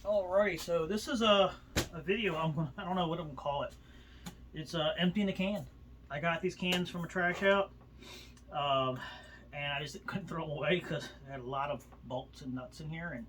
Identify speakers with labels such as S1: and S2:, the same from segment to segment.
S1: Alrighty, so this is a video. I don't know what I'm gonna call it. It's emptying a can. I got these cans from a trash out, and I just couldn't throw them away because I had a lot of bolts and nuts in here. And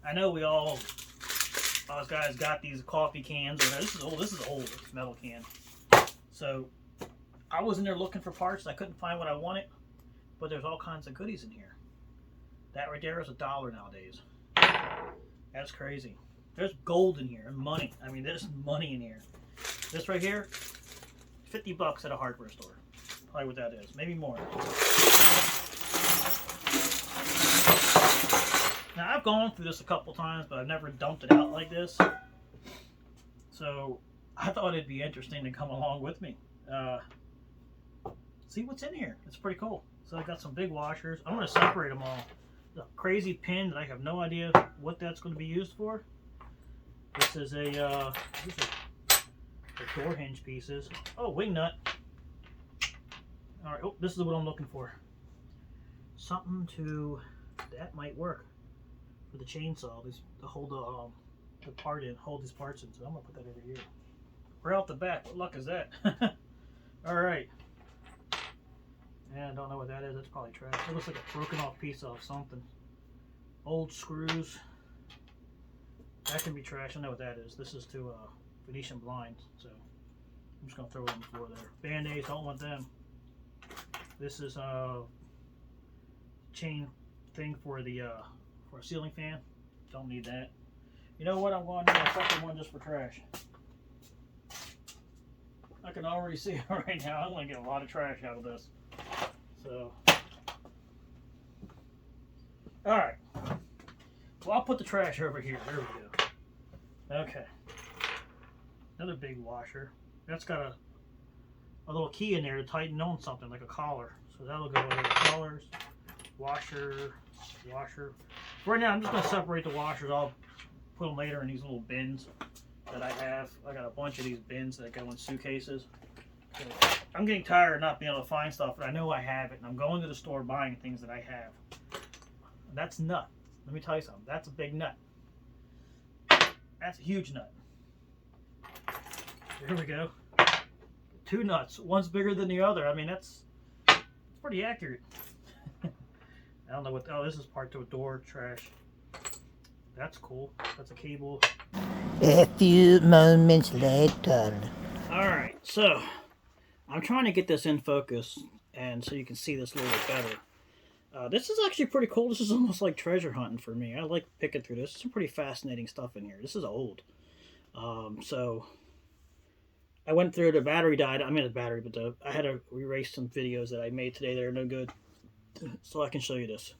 S1: I know us guys got these coffee cans. Or this is old. This is old. It's a metal can. So I was in there looking for parts. I couldn't find what I wanted, but there's all kinds of goodies in here. That right there is $1 nowadays. That's crazy. There's gold in here and money. I mean, there's money in here. This right here, $50 at a hardware store. Probably what that is. Maybe more. Now, I've gone through this a couple times, but I've never dumped it out like this. So, I thought it'd be interesting to come along with me. See what's in here. It's pretty cool. So, I got some big washers. I'm going to separate them all. A crazy pin that I have no idea what that's going to be used for. This is these are the door hinge pieces. Oh, wing nut. All right. Oh, this is what I'm looking for. Something that might work for the chainsaw. To hold the part in, hold these parts in. So I'm gonna put that over here. Right off the bat. What luck is that? All right. Yeah, I don't know what that is. That's probably trash. It looks like a broken off piece of something. Old screws. That can be trash. I know what that is. This is to Venetian blinds. So I'm just going to throw it on the floor there. Band-Aids, don't want them. This is a chain thing for a ceiling fan. Don't need that. You know what? I'm going to do a second one just for trash. I can already see it right now. I'm going to get a lot of trash out of this. So, alright. Well, I'll put the trash over here. There we go. Okay. Another big washer. That's got a little key in there to tighten on something, like a collar. So that'll go over the collars. Washer. Right now, I'm just going to separate the washers. I'll put them later in these little bins that I have. I got a bunch of these bins that go in suitcases. So I'm getting tired of not being able to find stuff, but I know I have it, and I'm going to the store buying things that I have. That's nut. Let me tell you something. That's a big nut. That's a huge nut. Here we go. 2 nuts. One's bigger than the other. I mean, it's pretty accurate. I don't know what. Oh, this is part to a door trash. That's cool. That's a cable.
S2: A few moments later.
S1: All right, so I'm trying to get this in focus, and so you can see this a little bit better. This is actually pretty cool. This is almost like treasure hunting for me. I like picking through this. Some pretty fascinating stuff in here. This is old. So I went through, the battery died. I mean, the battery, but I had to erase some videos that I made today that are no good. So I can show you this.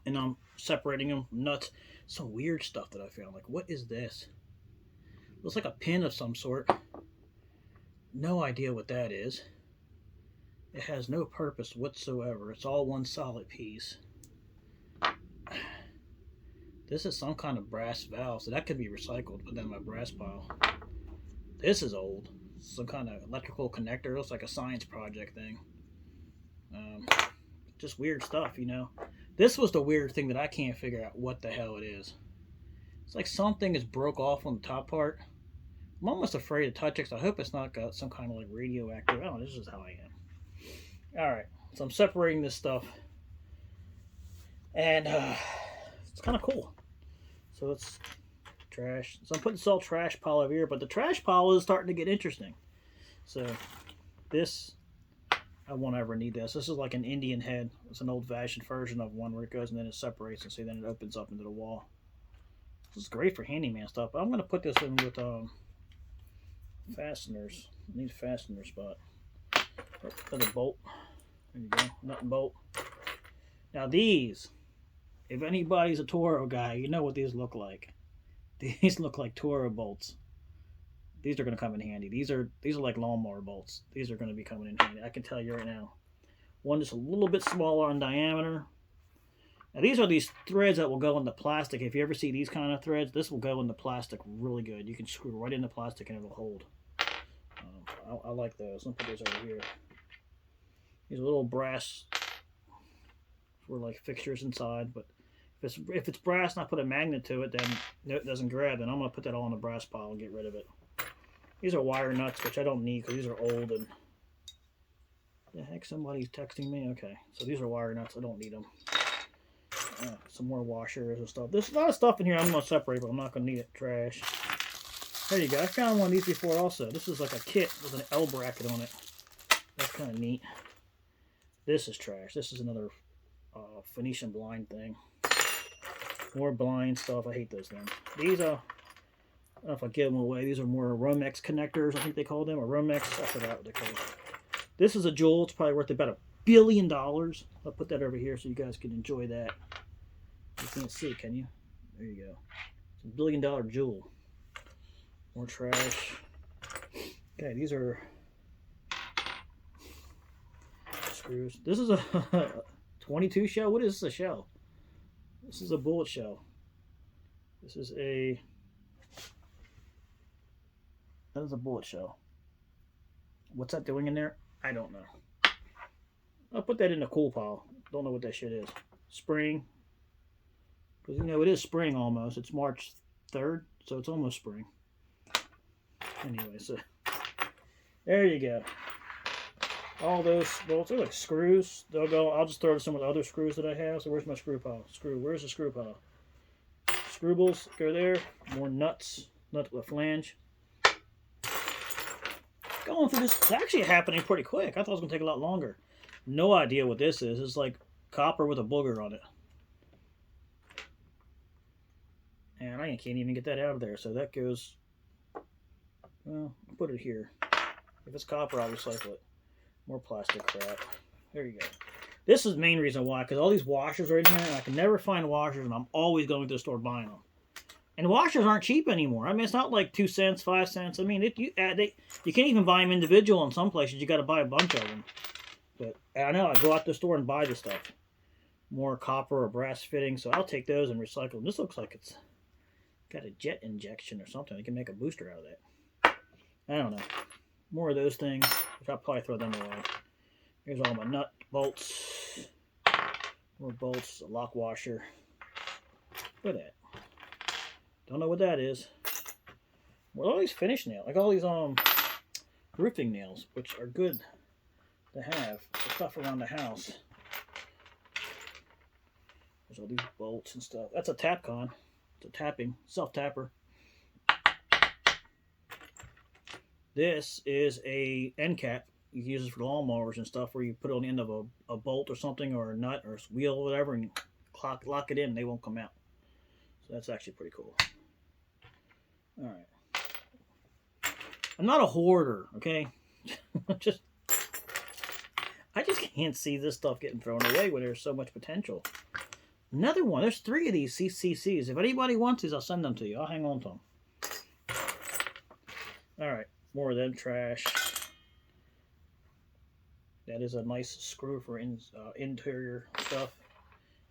S1: And I'm separating them. Nuts. Some weird stuff that I found. Like, what is this? Looks like a pin of some sort. No idea what that is. It has no purpose whatsoever. It's all one solid piece. This is some kind of brass valve, so that could be recycled. Put that in my brass pile. This is old. Some kind of electrical connector. Looks like a science project thing. Just weird stuff, you know. This was the weird thing that I can't figure out what the hell it is. It's like something is broke off on the top part. I'm almost afraid to touch it, because I hope it's not got some kind of like radioactive. Oh, this is how I am. Alright, so I'm separating this stuff. And it's kind of cool. So it's trash. So I'm putting this all trash pile over here, but the trash pile is starting to get interesting. So this, I won't ever need this. This is like an Indian head. It's an old-fashioned version of one where it goes and then it separates, and see, then it opens up into the wall. This is great for handyman stuff, but I'm going to put this in with fasteners. I need a fastener spot. Another bolt. There you go. Nut and bolt. Now these, if anybody's a Toro guy, you know what these look like. These look like Toro bolts. These are going to come in handy. These are like lawnmower bolts. These are going to be coming in handy. I can tell you right now. One just a little bit smaller in diameter. Now these are these threads that will go in the plastic. If you ever see these kind of threads, this will go in the plastic really good. You can screw right in the plastic and it'll hold. I like those. Let me put those over here. These little brass for like fixtures inside, but if if it's brass and I put a magnet to it, then it doesn't grab. And I'm gonna put that all in the brass pile and get rid of it. These are wire nuts, which I don't need because these are old and. The heck, somebody's texting me. Okay, so these are wire nuts. I don't need them. Some more washers and stuff. There's a lot of stuff in here I'm gonna separate, but I'm not gonna need it. Trash. There you go. I found one of these before also. This is like a kit with an L bracket on it. That's kind of neat. This is trash. This is another Phoenician blind thing. More blind stuff. I hate those things. These I don't know if I give them away. These are more Romex connectors, I think they call them, or Romex. I forgot what they call them. This is a jewel. It's probably worth about $1 billion. I'll put that over here so you guys can enjoy that. You can't see, can you? There you go. It's $1 billion jewel. More trash. Okay, these are screws. This is a 22 shell. What is this, a shell? This is a bullet shell. This is a... That is a bullet shell. What's that doing in there? I don't know. I'll put that in the cool pile. Don't know what that shit is. Spring. Because, you know, it is spring almost. It's March 3rd, so it's almost spring. Anyway, so there you go. All those bolts are like screws. They'll go. I'll just throw some of the other screws that I have. So where's my screw pile? Where's the screw pile? Screwballs go there. More nuts. Nut with flange. Going through this, it's actually happening pretty quick. I thought it was going to take a lot longer. No idea what this is. It's like copper with a booger on it. And I can't even get that out of there. So that goes, well, I'll put it here. If it's copper, I'll recycle it. More plastic crap. There you go. This is the main reason why, because all these washers are in here, and I can never find washers, and I'm always going to the store buying them. And washers aren't cheap anymore. I mean, it's not like 2 cents, 5 cents. I mean, you can't even buy them individual in some places. You got to buy a bunch of them. But I know, I go out to the store and buy this stuff. More copper or brass fittings, so I'll take those and recycle them. This looks like it's got a jet injection or something. I can make a booster out of that. I don't know. More of those things, which I'll probably throw them away. Here's all my nut bolts. More bolts, a lock washer. Look at that. Don't know what that is. Well, all these finish nails, like all these roofing nails, which are good to have for stuff around the house. There's all these bolts and stuff. That's a Tapcon. It's a tapping, self-tapper. This is a end cap. You can use this for lawnmowers and stuff, where you put it on the end of a bolt or something, or a nut or a wheel or whatever, and lock it in, and they won't come out. So that's actually pretty cool. All right. I'm not a hoarder, okay? I just can't see this stuff getting thrown away when there's so much potential. Another one. There's 3 of these CCCs. If anybody wants these, I'll send them to you. I'll hang on to them. All right. More of them trash. That is a nice screw for interior stuff.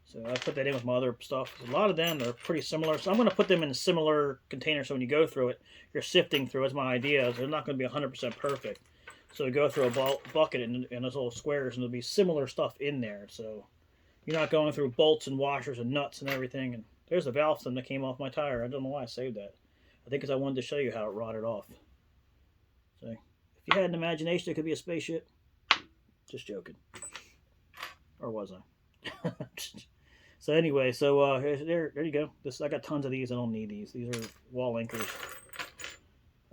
S1: So I put that in with my other stuff. A lot of them are pretty similar. So I'm going to put them in a similar container, so when you go through it, you're sifting through. It's my idea. They're not going to be 100% perfect. So go through a bucket and those little squares, and there'll be similar stuff in there. So you're not going through bolts and washers and nuts and everything. And there's a valve stem that came off my tire. I don't know why I saved that. I think because I wanted to show you how it rotted off. So if you had an imagination, it could be a spaceship. Just joking. Or was I? So anyway, so there you go. I got tons of these. I don't need these. These are wall anchors.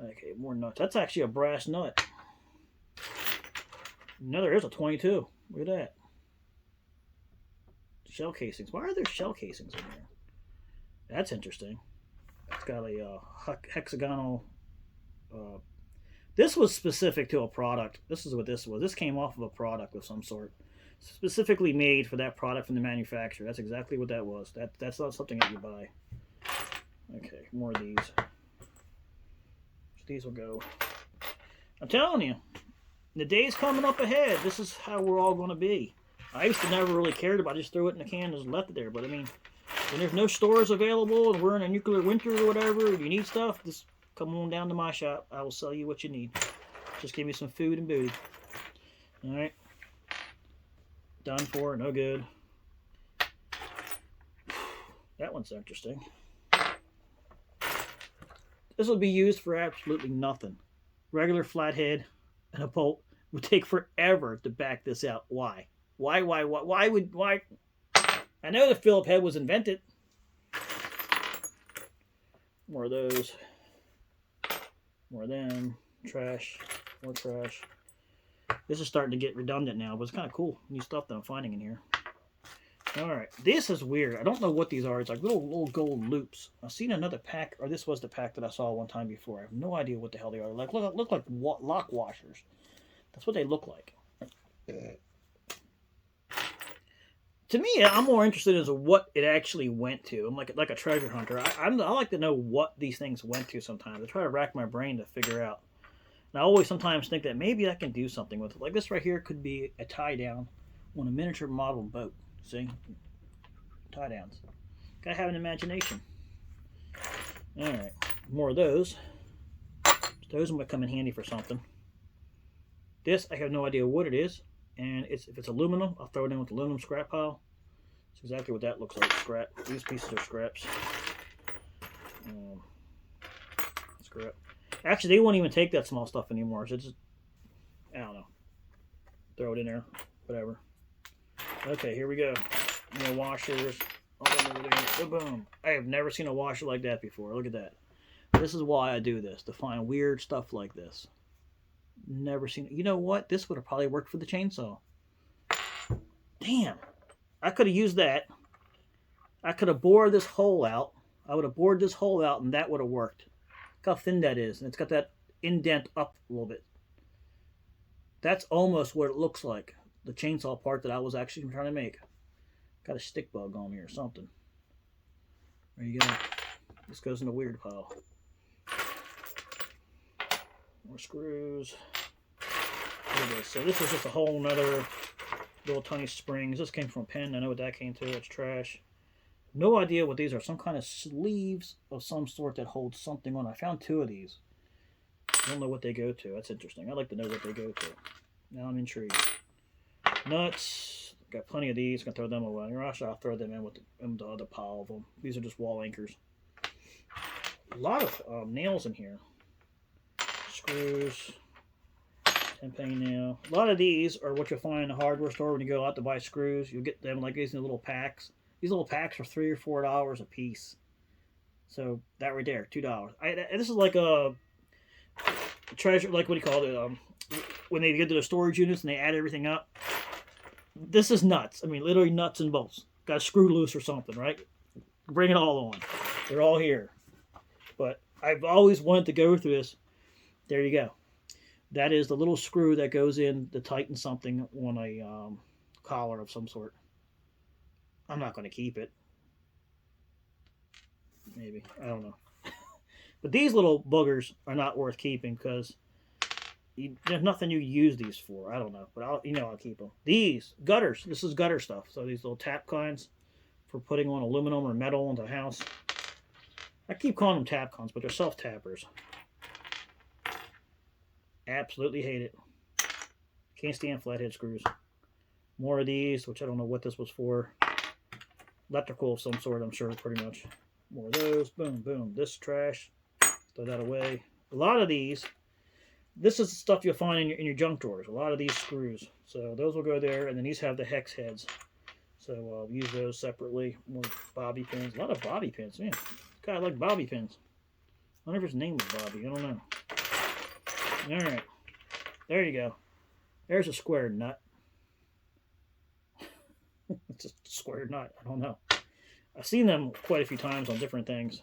S1: Okay, more nuts. That's actually a brass nut. No, there is a 22. Look at that. Shell casings. Why are there shell casings in here? That's interesting. It's got a hexagonal. This was specific to a product. This is what this was. This came off of a product of some sort. Specifically made for that product from the manufacturer. That's exactly what that was. That's not something that you buy. Okay, more of these. These will go. I'm telling you, the days coming up ahead, this is how we're all going to be. I used to never really cared about it. I just threw it in the can and just left it there. But I mean, when there's no stores available and we're in a nuclear winter or whatever, and you need stuff, just come on down to my shop. I will sell you what you need. Just give me some food and booty. All right. Done for. No good. That one's interesting. This will be used for absolutely nothing. Regular flathead and a bolt would take forever to back this out. Why? Why? I know the Phillip head was invented. More of those. More of them. Trash. More trash. This is starting to get redundant now, but it's kind of cool. New stuff that I'm finding in here. Alright, this is weird. I don't know what these are. It's like little gold loops. I've seen another pack, or this was the pack that I saw one time before. I have no idea what the hell they are. Like look like lock washers. That's what they look like. To me, I'm more interested in what it actually went to. I'm like a treasure hunter. I like to know what these things went to sometimes. I try to rack my brain to figure out. And I always sometimes think that maybe I can do something with it. Like this right here could be a tie down on a miniature model boat. See? Tie downs. Gotta have an imagination. Alright. More of those. Those might come in handy for something. This, I have no idea what it is. And if it's aluminum, I'll throw it in with the aluminum scrap pile. That's exactly what that looks like. Scrap. These pieces are scraps. Scrap. Actually, they won't even take that small stuff anymore. So just, I don't know. Throw it in there. Whatever. Okay, here we go. More washers. Boom. I have never seen a washer like that before. Look at that. This is why I do this, to find weird stuff like this. Never seen it. You know what? This would have probably worked for the chainsaw. Damn. I could have used that. I could have bored this hole out. I would have bored this hole out and that would have worked. Look how thin that is. And it's got that indent up a little bit. That's almost what it looks like. The chainsaw part that I was actually trying to make. Got a stick bug on me or something. There you go. This goes in the weird pile. More screws. So this is just a whole nother little tiny springs. This came from a pen. I know what that came to. It's trash. No idea what these are. Some kind of sleeves of some sort that hold something on. I found two of these. I don't know what they go to. That's interesting. I'd like to know what they go to. Now I'm intrigued. Nuts. Got plenty of these. Gonna throw them away. Or I'll throw them in with the other pile of them. These are just wall anchors. A lot of nails in here. Screws. 10-penny nail. A lot of these are what you'll find in the hardware store when you go out to buy screws. You'll get them like these in little packs. These little packs are $3 or $4 a piece. So that right there, $2. This is like a treasure, like what do you call it? When they get to the storage units and they add everything up. This is nuts. I mean, literally nuts and bolts. Got a screw loose or something, right? Bring it all on. They're all here. But I've always wanted to go through this. There you go. That is the little screw that goes in to tighten something on a collar of some sort. I'm not going to keep it. Maybe. I don't know. But these little boogers are not worth keeping because there's nothing you use these for. I don't know. But I'll keep them. These gutters. This is gutter stuff. So these little tap cons for putting on aluminum or metal into the house. I keep calling them tap cons, but they're self-tappers. Absolutely hate it. Can't stand flathead screws. More of these, which I don't know what this was for. Electrical of some sort, I'm sure, pretty much. More of those. Boom, boom. This trash. Throw that away. A lot of these. This is the stuff you'll find in your junk drawers. A lot of these screws. So those will go there, and then these have the hex heads. So I'll use those separately. More bobby pins. A lot of bobby pins. Man, God, I like bobby pins. I wonder if his name was Bobby. I don't know. Alright. There you go. There's a square nut. It's a square nut. I don't know. I've seen them quite a few times on different things.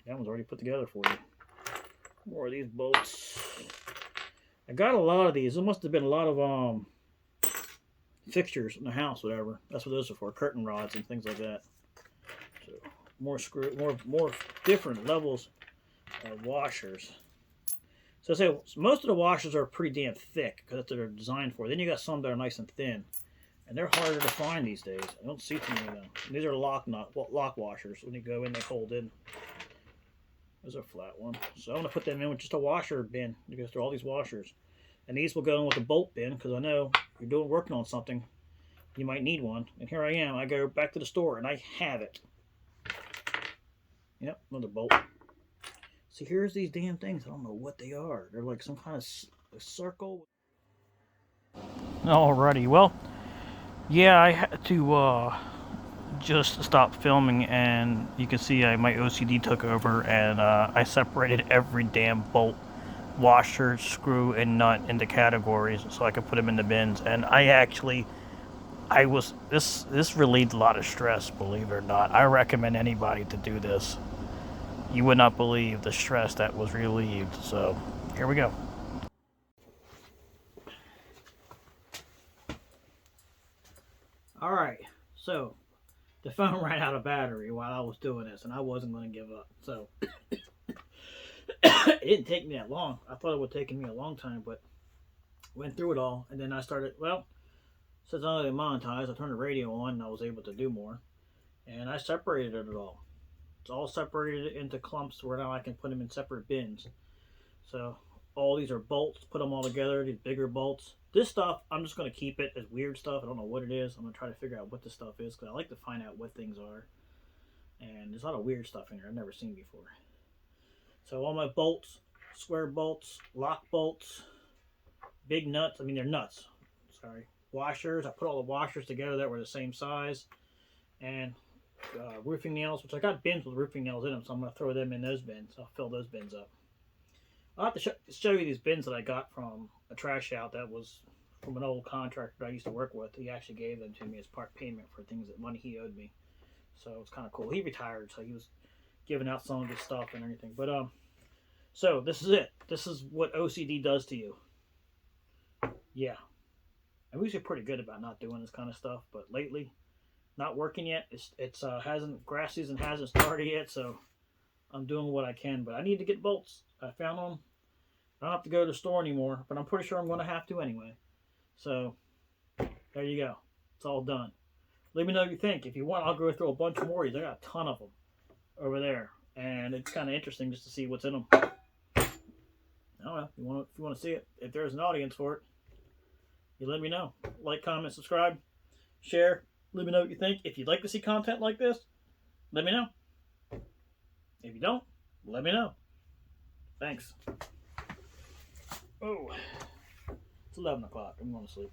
S1: That one's already put together for you. More of these bolts. I got a lot of these. There must have been a lot of fixtures in the house, whatever. That's what those are for. Curtain rods and things like that. So more more different levels of washers. So I say most of the washers are pretty damn thick because that's what they're designed for. Then you got some that are nice and thin, and they're harder to find these days. I don't see too many of them. And these are lock washers. When you go in, they hold in. There's a flat one. So I'm gonna put them in with just a washer bin. You go through all these washers, and these will go in with a bolt bin because I know if you're working on something, you might need one. And here I am. I go back to the store and I have it. Yep, another bolt. See, here's these damn things. I don't know what they are. They're like some kind of circle. Alrighty, well, yeah, I had to just stop filming, and you can see my OCD took over, and I separated every damn bolt, washer, screw, and nut into categories so I could put them in the bins. And this relieved a lot of stress, believe it or not. I recommend anybody to do this. You would not believe the stress that was relieved. So here we go. All right, so the phone ran out of battery while I was doing this, and I wasn't going to give up. So it didn't take me that long. I thought it would take me a long time, but went through it all, and then I started. Well, since I only monetized, I turned the radio on, and I was able to do more. And I separated it all. It's all separated into clumps where now I can put them in separate bins. So all these are bolts. Put them all together. These bigger bolts. This stuff, I'm just going to keep it as weird stuff. I don't know what it is. I'm going to try to figure out what this stuff is because I like to find out what things are. And there's a lot of weird stuff in here I've never seen before. So all my bolts, square bolts, lock bolts, big nuts. I mean, they're nuts. Sorry. Washers. I put all the washers together that were the same size. And roofing nails, which I got bins with roofing nails in them, so I'm going to throw them in those bins. I'll fill those bins up. I'll have to show you these bins that I got from a trash out that was from an old contractor I used to work with. He actually gave them to me as part payment for things that money he owed me. So it's kind of cool. He retired, so he was giving out some of his stuff and everything. But so this is it. This is what OCD does to you. Yeah, I'm usually pretty good about not doing this kind of stuff, but lately, not working yet. It's hasn't grass season hasn't started yet, so I'm doing what I can. But I need to get bolts. I found them. I don't have to go to the store anymore, but I'm pretty sure I'm going to have to anyway. So there you go. It's all done. Let me know what you think. If you want, I'll go through a bunch more of these. I got a ton of them over there, and it's kind of interesting just to see what's in them. I don't know. If you want to see it, if there's an audience for it, you let me know. Like, comment, subscribe, share. Let me know what you think. If you'd like to see content like this, let me know. If you don't, let me know. Thanks. Oh, it's 11 o'clock. I'm going to sleep.